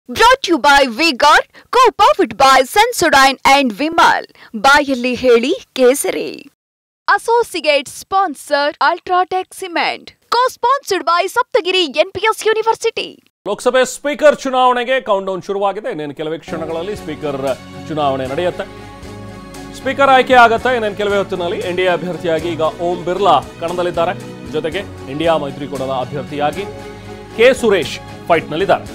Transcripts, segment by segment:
Brought to you by V-Guard, co-powered by Sensodyne and Vimal. ಬಾಯಲ್ಲಿ ಹೇಳಿ ಕೇಸರಿ. Associate sponsor Ultratech Cement. Co-sponsored by Saptagiri NPS University. Lok Sabha speaker ಚುನಾವಣೆಗೆ countdown ಶುರುವಾಗಿದೆ. ಇನ್ನೇನು ಕೆಲವೇ ಕ್ಷಣಗಳಲ್ಲಿ ಸ್ಪೀಕರ್ ಚುನಾವಣೆ ನಡೆಯುತ್ತೆ. ಸ್ಪೀಕರ್ ಆಯ್ಕೆ ಆಗುತ್ತೆ. ಇನ್ನೇನು ಕೆಲವೇ ಹೊತ್ತಿನಲ್ಲಿ ಎನ್ಡಿಎ ಅಭ್ಯರ್ಥಿಯಾಗಿ ಈಗ ಓಂ ಬಿರ್ಲಾ ಕಣದಲ್ಲಿದ್ದಾರೆ. ಜೊತೆಗೆ ಇಂಡಿಯಾ ಮೈತ್ರಿಕೂಟದ ಅಭ್ಯರ್ಥಿಯಾಗಿ ಕೆ ಸುರೇಶ್ ಫೈಟ್ನಲ್ಲಿದ್ದಾರೆ.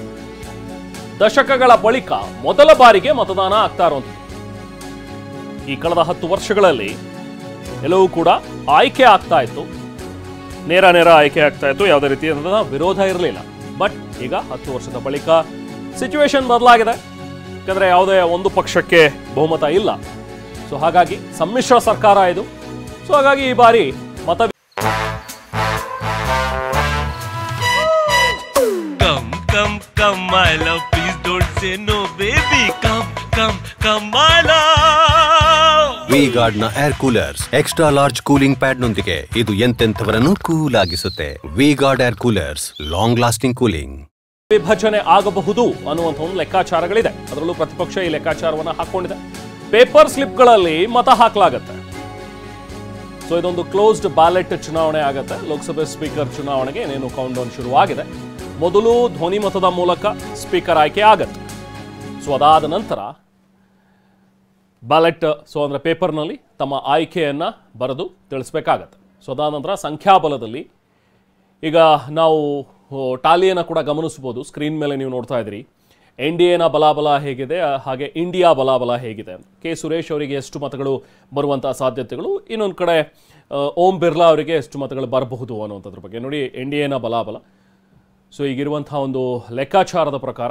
ದಶಕಗಳ ಬಳಿಕ ಮೊದಲ ಬಾರಿಗೆ ಮತದಾನ ಆಗ್ತಾ ಇರುವಂಥದ್ದು. ಈ ಕಳೆದ 10 ವರ್ಷಗಳಲ್ಲಿ ಎಲ್ಲವೂ ಕೂಡ ಆಯ್ಕೆ ಆಗ್ತಾ ಇತ್ತು, ನೇರ ಆಯ್ಕೆ ಆಗ್ತಾ ಇತ್ತು, ಯಾವುದೇ ರೀತಿಯಾದ ವಿರೋಧ ಇರಲಿಲ್ಲ. ಬಟ್ ಈಗ 10 ವರ್ಷದ ಬಳಿಕ ಸಿಚುವೇಶನ್ ಬದಲಾಗಿದೆ. ಯಾಕಂದ್ರೆ ಯಾವುದೇ ಒಂದು ಪಕ್ಷಕ್ಕೆ ಬಹುಮತ ಇಲ್ಲ. ಸೊ ಹಾಗಾಗಿ ಸಮ್ಮಿಶ್ರ ಸರ್ಕಾರ ಇದು. ಸೊ ಹಾಗಾಗಿ ಈ ಬಾರಿ ಮತ Come, my love, please don't say no, baby. Come, my love. V-Guard ನ air coolers extra large cooling pad ನೊಂದಿಗೆ ಇದು ಎಂತೆಂಥವರನ್ನು ಕೂಲ್ ಆಗಿಸುತ್ತೆ. V-Guard air coolers, long lasting cooling. ವಿಭಜನೆ ಆಗಬಹುದು ಅನ್ನುವಂಥ ಒಂದು ಲೆಕ್ಕಾಚಾರಗಳಿದೆ. ಅದರಲ್ಲೂ ಪ್ರತಿಪಕ್ಷ ಈ ಲೆಕ್ಕಾಚಾರವನ್ನು ಹಾಕೊಂಡಿದೆ. ಪೇಪರ್ ಸ್ಲಿಪ್ಗಳಲ್ಲಿ ಮತ ಹಾಕಲಾಗುತ್ತೆ. ಸೊ ಇದೊಂದು ಕ್ಲೋಸ್ಡ್ ಬ್ಯಾಲೆಟ್ ಚುನಾವಣೆ ಆಗುತ್ತೆ. ಲೋಕಸಭೆ ಸ್ಪೀಕರ್ ಚುನಾವಣೆಗೆ ಏನೇನು ಕೌಂಟ್ಡೌನ್ ಶುರುವಾಗಿದೆ. ಮೊದಲು ಧ್ವನಿ ಮತದ ಮೂಲಕ ಸ್ಪೀಕರ್ ಆಯ್ಕೆ ಆಗತ್ತೆ. ಸೊ ಅದಾದ ನಂತರ ಬ್ಯಾಲೆಟ್, ಸೊ ಅಂದರೆ ಪೇಪರ್ನಲ್ಲಿ ತಮ್ಮ ಆಯ್ಕೆಯನ್ನು ಬರೆದು ತಿಳಿಸ್ಬೇಕಾಗತ್ತೆ. ಸೊ ಅದಾದ ನಂತರ ಸಂಖ್ಯಾಬಲದಲ್ಲಿ ಈಗ ನಾವು ಟಾಲಿಯನ್ನು ಕೂಡ ಗಮನಿಸ್ಬೋದು. ಸ್ಕ್ರೀನ್ ಮೇಲೆ ನೀವು ನೋಡ್ತಾ ಇದ್ದೀರಿ. ಎನ್ಡಿಎನ ಬಲಾಬಲ ಹೇಗಿದೆ, ಹಾಗೆ ಇಂಡಿಯಾ ಬಲಾಬಲ ಹೇಗಿದೆ. ಕೆ ಸುರೇಶ್ ಅವರಿಗೆ ಎಷ್ಟು ಮತಗಳು ಬರುವಂಥ ಸಾಧ್ಯತೆಗಳು, ಇನ್ನೊಂದು ಕಡೆ ಓಂ ಬಿರ್ಲಾ ಅವರಿಗೆ ಎಷ್ಟು ಮತಗಳು ಬರಬಹುದು ಅನ್ನುವಂಥದ್ರ ಬಗ್ಗೆ ನೋಡಿ. ಎನ್ಡಿಎನ ಬಲಾಬಲ ಸೊ ಈಗಿರುವಂಥ ಒಂದು ಲೆಕ್ಕಾಚಾರದ ಪ್ರಕಾರ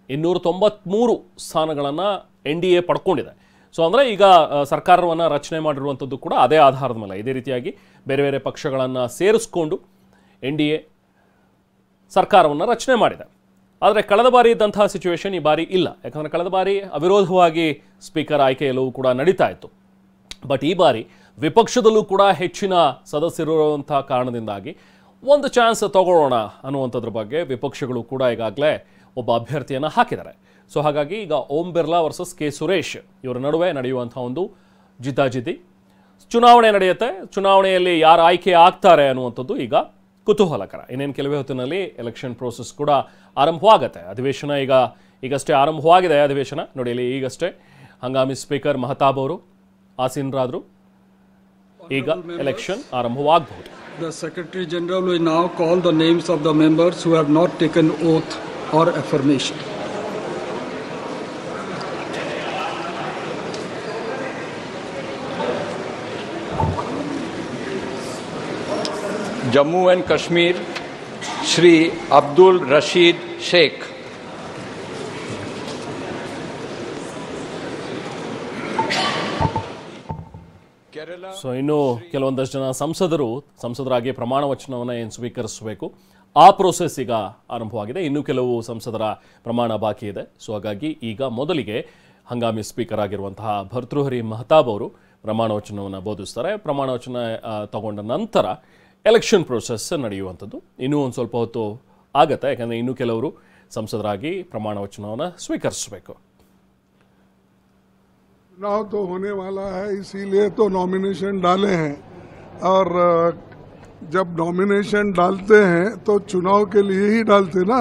293 ಸ್ಥಾನಗಳನ್ನು ಎನ್ಡಿಎ ಪಡ್ಕೊಂಡಿದೆ. ಸೊ ಅಂದರೆ ಈಗ ಸರ್ಕಾರವನ್ನು ರಚನೆ ಮಾಡಿರುವಂಥದ್ದು ಕೂಡ ಅದೇ ಆಧಾರದ ಮೇಲೆ, ಇದೇ ರೀತಿಯಾಗಿ ಬೇರೆ ಬೇರೆ ಪಕ್ಷಗಳನ್ನು ಸೇರಿಸ್ಕೊಂಡು ಎನ್ಡಿಎ ಸರ್ಕಾರವನ್ನು ರಚನೆ ಮಾಡಿದೆ. ಆದರೆ ಕಳೆದ ಬಾರಿ ಇದ್ದಂತಹ ಸಿಚುವೇಶನ್ ಈ ಬಾರಿ ಇಲ್ಲ. ಯಾಕಂದರೆ ಕಳೆದ ಬಾರಿ ಅವಿರೋಧವಾಗಿ ಸ್ಪೀಕರ್ ಆಯ್ಕೆ ಎಲ್ಲವೂ ಕೂಡ ನಡೀತಾ ಇತ್ತು. ಬಟ್ ಈ ಬಾರಿ ವಿಪಕ್ಷದಲ್ಲೂ ಕೂಡ ಹೆಚ್ಚಿನ ಸದಸ್ಯರಿರುವಂಥ ಕಾರಣದಿಂದಾಗಿ ಒಂದು ಚಾನ್ಸ್ ತಗೊಳ್ಳೋಣ ಅನ್ನುವಂಥದ್ರ ಬಗ್ಗೆ ವಿಪಕ್ಷಗಳು ಕೂಡ ಈಗಾಗಲೇ ಒಬ್ಬ ಅಭ್ಯರ್ಥಿಯನ್ನು ಹಾಕಿದ್ದಾರೆ. ಸೊ ಹಾಗಾಗಿ ಈಗ ಓಂ ಬಿರ್ಲಾ ವರ್ಸಸ್ ಕೆ ಸುರೇಶ್ ಇವರ ನಡುವೆ ನಡೆಯುವಂಥ ಒಂದು ಜಿದ್ದಾಜಿದ್ದಿ ಚುನಾವಣೆ ನಡೆಯುತ್ತೆ. ಚುನಾವಣೆಯಲ್ಲಿ ಯಾರು ಆಯ್ಕೆ ಆಗ್ತಾರೆ ಅನ್ನುವಂಥದ್ದು ಈಗ ಕುತೂಹಲಕರ. ಇನ್ನೇನು ಕೆಲವೇ ಹೊತ್ತಿನಲ್ಲಿ ಎಲೆಕ್ಷನ್ ಪ್ರೋಸೆಸ್ ಕೂಡ ಆರಂಭವಾಗುತ್ತೆ. ಅಧಿವೇಶನ ಈಗಷ್ಟೇ ಆರಂಭವಾಗಿದೆ. ಅಧಿವೇಶನ ನೋಡಿ, ಇಲ್ಲಿ ಈಗಷ್ಟೇ ಹಂಗಾಮಿ ಸ್ಪೀಕರ್ ಮಹತಾಬ್ ಅವರು ಆಸೀನರಾದರು. ಈಗ election ಆರಂಭವಾಗಬಹುದು. The Secretary General will now call the names of the members who have not taken oath or affirmation. Jammu and Kashmir, Shri Abdul Rashid Sheikh. So ಇನ್ನು ಕೆಲವೊಂದಷ್ಟು ಜನ ಸಂಸದರಾಗಿ ಪ್ರಮಾಣ ವಚನವನ್ನು ಏನು ಸ್ವೀಕರಿಸಬೇಕು, ಆ ಪ್ರೋಸೆಸ್ ಈಗ ಆರಂಭವಾಗಿದೆ. ಇನ್ನೂ ಕೆಲವು ಸಂಸದರ ಪ್ರಮಾಣ ಬಾಕಿ ಇದೆ. ಸೊ ಹಾಗಾಗಿ ಈಗ ಮೊದಲಿಗೆ ಹಂಗಾಮಿ ಸ್ಪೀಕರ್ ಆಗಿರುವಂತಹ ಭರ್ತೃಹರಿ ಮಹತಾಬ್ ಅವರು ಪ್ರಮಾಣ ವಚನವನ್ನು ಬೋಧಿಸ್ತಾರೆ. ಪ್ರಮಾಣ ವಚನ ತಗೊಂಡ ನಂತರ ಎಲೆಕ್ಷನ್ ಪ್ರೋಸೆಸ್ ನಡೆಯುವಂಥದ್ದು ಇನ್ನೂ ಒಂದು ಸ್ವಲ್ಪ ಹೊತ್ತು ಆಗತ್ತೆ. ಯಾಕಂದರೆ ಇನ್ನೂ ಕೆಲವರು ಸಂಸದರಾಗಿ ಪ್ರಮಾಣ ವಚನವನ್ನು ಸ್ವೀಕರಿಸಬೇಕು. चुनाव तो होने वाला है, इसीलिए तो नॉमिनेशन डाले हैं. और जब नॉमिनेशन डालते हैं तो चुनाव के लिए ही डालते ना.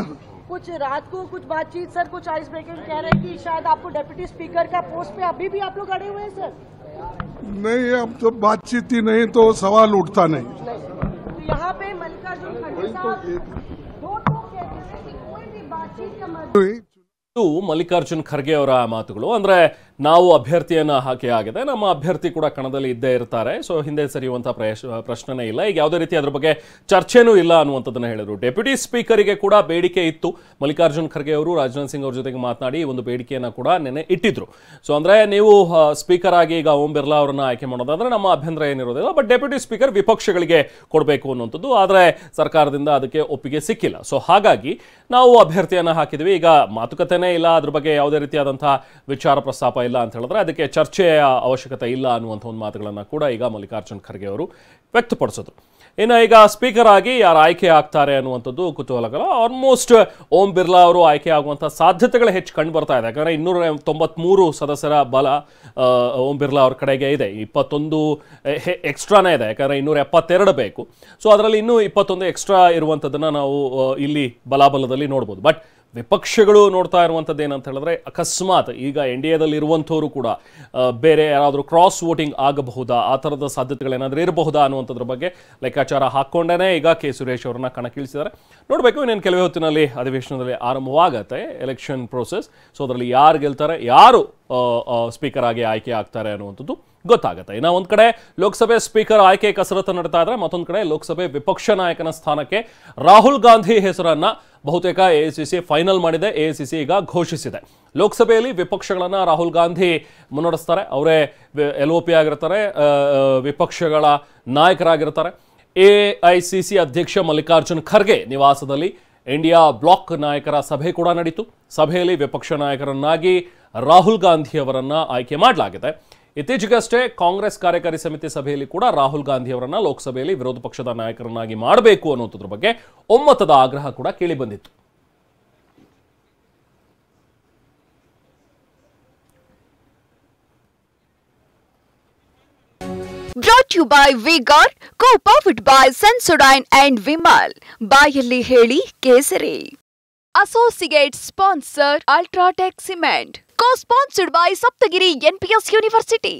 कुछ रात को कुछ बातचीत सर, कुछ आइस ब्रेकिंग कह रहे हैं कि शायद आपको डिप्टी स्पीकर का पोस्ट पे अभी भी आप लोग अड़े हुए हैं सर. नहीं, अब तो बातचीत ही नहीं तो सवाल उठता नहीं. तो यहाँ पे मल्लिकार्जुन खड़गे साहब दो टोक कहते हैं कि कोई भी बातचीत का मतलब ಮಲ್ಲಿಕಾರ್ಜುನ್ ಖರ್ಗೆ ಅವರ ಮಾತುಗಳು. ಅಂದರೆ ನಾವು ಅಭ್ಯರ್ಥಿಯನ್ನು ಹಾಕಿ ಆಗಿದೆ, ನಮ್ಮ ಅಭ್ಯರ್ಥಿ ಕೂಡ ಕಣದಲ್ಲಿ ಇದ್ದೇ ಇರ್ತಾರೆ. ಸೊ ಹಿಂದೆ ಸರಿಯುವಂಥ ಪ್ರಶ್ನೆನೇ ಇಲ್ಲ. ಈಗ ಯಾವುದೇ ರೀತಿ ಅದ್ರ ಬಗ್ಗೆ ಚರ್ಚೆನೂ ಇಲ್ಲ ಅನ್ನುವಂಥದ್ದನ್ನು ಹೇಳಿದರು. ಡೆಪ್ಯೂಟಿ ಸ್ಪೀಕರಿಗೆ ಕೂಡ ಬೇಡಿಕೆ ಇತ್ತು. ಮಲ್ಲಿಕಾರ್ಜುನ್ ಖರ್ಗೆ ಅವರು ರಾಜನಾಥ್ ಸಿಂಗ್ ಅವ್ರ ಜೊತೆಗೆ ಮಾತನಾಡಿ ಒಂದು ಬೇಡಿಕೆಯನ್ನು ಕೂಡ ನೆನ್ನೆ ಇಟ್ಟಿದ್ರು. ಸೊ ಅಂದರೆ ನೀವು ಸ್ಪೀಕರ್ ಆಗಿ ಈಗ ಓಂ ಬಿರ್ಲಾ ಅವರನ್ನ ಆಯ್ಕೆ ಮಾಡೋದಾದ್ರೆ ನಮ್ಮ ಅಭ್ಯಂತರ ಏನಿರೋದಿಲ್ಲ, ಬಟ್ ಡೆಪ್ಯೂಟಿ ಸ್ಪೀಕರ್ ವಿಪಕ್ಷಗಳಿಗೆ ಕೊಡಬೇಕು ಅನ್ನುವಂಥದ್ದು. ಆದರೆ ಸರ್ಕಾರದಿಂದ ಅದಕ್ಕೆ ಒಪ್ಪಿಗೆ ಸಿಕ್ಕಿಲ್ಲ. ಸೊ ಹಾಗಾಗಿ ನಾವು ಅಭ್ಯರ್ಥಿಯನ್ನು ಹಾಕಿದ್ವಿ. ಈಗ ಮಾತುಕತೆನೇ ಇಲ್ಲ, ಅದ್ರ ಬಗ್ಗೆ ಯಾವುದೇ ರೀತಿಯಾದಂತಹ ವಿಚಾರ ಪ್ರಸ್ತಾಪ ಇಲ್ಲ ಅಂತ ಹೇಳಿದ್ರೆ ಅದಕ್ಕೆ ಚರ್ಚೆಯ ಅವಶ್ಯಕತೆ ಇಲ್ಲ ಅನ್ನುವಂಥ ಒಂದು ಮಾತುಗಳನ್ನು ಕೂಡ ಈಗ ಮಲ್ಲಿಕಾರ್ಜುನ್ ಖರ್ಗೆ ಅವರು ವ್ಯಕ್ತಪಡಿಸಿದ್ರು. ಇನ್ನು ಈಗ ಸ್ಪೀಕರ್ ಆಗಿ ಯಾರು ಆಯ್ಕೆ ಆಗ್ತಾರೆ ಅನ್ನುವಂಥದ್ದು ಕುತೂಹಲಕರ. ಆಲ್ಮೋಸ್ಟ್ ಓಂ ಬಿರ್ಲಾ ಅವರು ಆಯ್ಕೆ ಆಗುವಂಥ ಸಾಧ್ಯತೆಗಳು ಹೆಚ್ಚು ಕಂಡು ಬರ್ತಾ ಇದೆ. ಯಾಕಂದರೆ 293 ಸದಸ್ಯರ ಬಲ ಓಂ ಬಿರ್ಲಾ ಅವ್ರ ಕಡೆಗೆ ಇದೆ. 21 ಎಕ್ಸ್ಟ್ರಾನೇ ಇದೆ, ಯಾಕಂದರೆ 272 ಬೇಕು. ಸೊ ಅದರಲ್ಲಿ ಇನ್ನೂ 21 ಎಕ್ಸ್ಟ್ರಾ ಇರುವಂಥದ್ದನ್ನು ನಾವು ಇಲ್ಲಿ ಬಲಾಬಲದಲ್ಲಿ ನೋಡ್ಬೋದು. ಬಟ್ ವಿಪಕ್ಷಗಳು ನೋಡ್ತಾ ಇರುವಂಥದ್ದು ಏನಂತ ಹೇಳಿದ್ರೆ, ಅಕಸ್ಮಾತ್ ಈಗ NDAದಲ್ಲಿ ಇರುವಂಥವರು ಕೂಡ ಬೇರೆ ಯಾರಾದರೂ ಕ್ರಾಸ್ ವೋಟಿಂಗ್ ಆಗಬಹುದಾ, ಆ ಥರದ ಸಾಧ್ಯತೆಗಳೇನಾದರೂ ಇರಬಹುದಾ ಅನ್ನುವಂಥದ್ರ ಬಗ್ಗೆ ಲೆಕ್ಕಾಚಾರ ಹಾಕ್ಕೊಂಡೇ ಈಗ ಕೆ ಸುರೇಶ್ ಅವರನ್ನ ಕಣಕ್ಕಿಳಿಸಿದ್ದಾರೆ. ನೋಡಬೇಕು, ಇನ್ನೇನು ಕೆಲವೇ ಹೊತ್ತಿನಲ್ಲಿ ಅಧಿವೇಶನದಲ್ಲಿ ಆರಂಭವಾಗತ್ತೆ ಎಲೆಕ್ಷನ್ ಪ್ರೋಸೆಸ್. ಸೊ ಅದರಲ್ಲಿ ಯಾರು ಗೆಲ್ತಾರೆ, ಯಾರು ಸ್ಪೀಕರ್ ಆಗಿ ಆಯ್ಕೆ ಆಗ್ತಾರೆ ಅನ್ನುವಂಥದ್ದು ಗೊತ್ತಾಗುತ್ತೆ. ಇನ್ನು ಒಂದು ಕಡೆ ಲೋಕಸಭೆ ಸ್ಪೀಕರ್ ಆಯ್ಕೆ ಕಸರತ್ತು ನಡೀತಾ ಇದ್ರೆ, ಮತ್ತೊಂದು ಕಡೆ ಲೋಕಸಭೆ ವಿಪಕ್ಷ ನಾಯಕನ ಸ್ಥಾನಕ್ಕೆ ರಾಹುಲ್ ಗಾಂಧಿ ಹೆಸರನ್ನ ಬಹುತೇಕ AICC ಫೈನಲ್ ಮಾಡಿದೆ. AICC ಈಗ ಘೋಷಿಸಿದೆ. ಲೋಕಸಭೆಯಲ್ಲಿ ವಿಪಕ್ಷಗಳನ್ನ ರಾಹುಲ್ ಗಾಂಧಿ ಮುನ್ನಡೆಸ್ತಾರೆ. ಅವರೇ LOP ಆಗಿರ್ತಾರೆ, ವಿಪಕ್ಷಗಳ ನಾಯಕರಾಗಿರ್ತಾರೆ. AICC ಅಧ್ಯಕ್ಷ ಮಲ್ಲಿಕಾರ್ಜುನ್ ಖರ್ಗೆ ನಿವಾಸದಲ್ಲಿ ಇಂಡಿಯಾ ಬ್ಲಾಕ್ ನಾಯಕರ ಸಭೆ ಕೂಡ ನಡೀತು. ಸಭೆಯಲ್ಲಿ ವಿಪಕ್ಷ ನಾಯಕರನ್ನಾಗಿ ರಾಹುಲ್ ಗಾಂಧಿ ಅವರನ್ನ ಆಯ್ಕೆ ಮಾಡಲಾಗಿದೆ. ಇತ್ತೀಚೆಗಷ್ಟೇ ಕಾಂಗ್ರೆಸ್ ಕಾರ್ಯಕಾರಿ ಸಮಿತಿ ಸಭೆಯಲ್ಲಿ ಕೂಡ ರಾಹುಲ್ ಗಾಂಧಿ ಅವರನ್ನ ಲೋಕಸಭೆಯಲ್ಲಿ ವಿರೋಧ ಪಕ್ಷದ ನಾಯಕರನ್ನಾಗಿ ಮಾಡಬೇಕು ಅನ್ನುವಂಥದ್ರ ಬಗ್ಗೆ ಒಮ್ಮತದ ಆಗ್ರಹ ಕೂಡ ಕೇಳಿ ಬಂದಿತ್ತು. Brought to you by V-Guard, co-powered by Sensodyne and Vimal. ಬಾಯಲ್ಲಿ ಹೇಳಿ ಕೇಸರಿ. Associate sponsor Ultratech Cement. Co-sponsored by Saptagiri NPS University.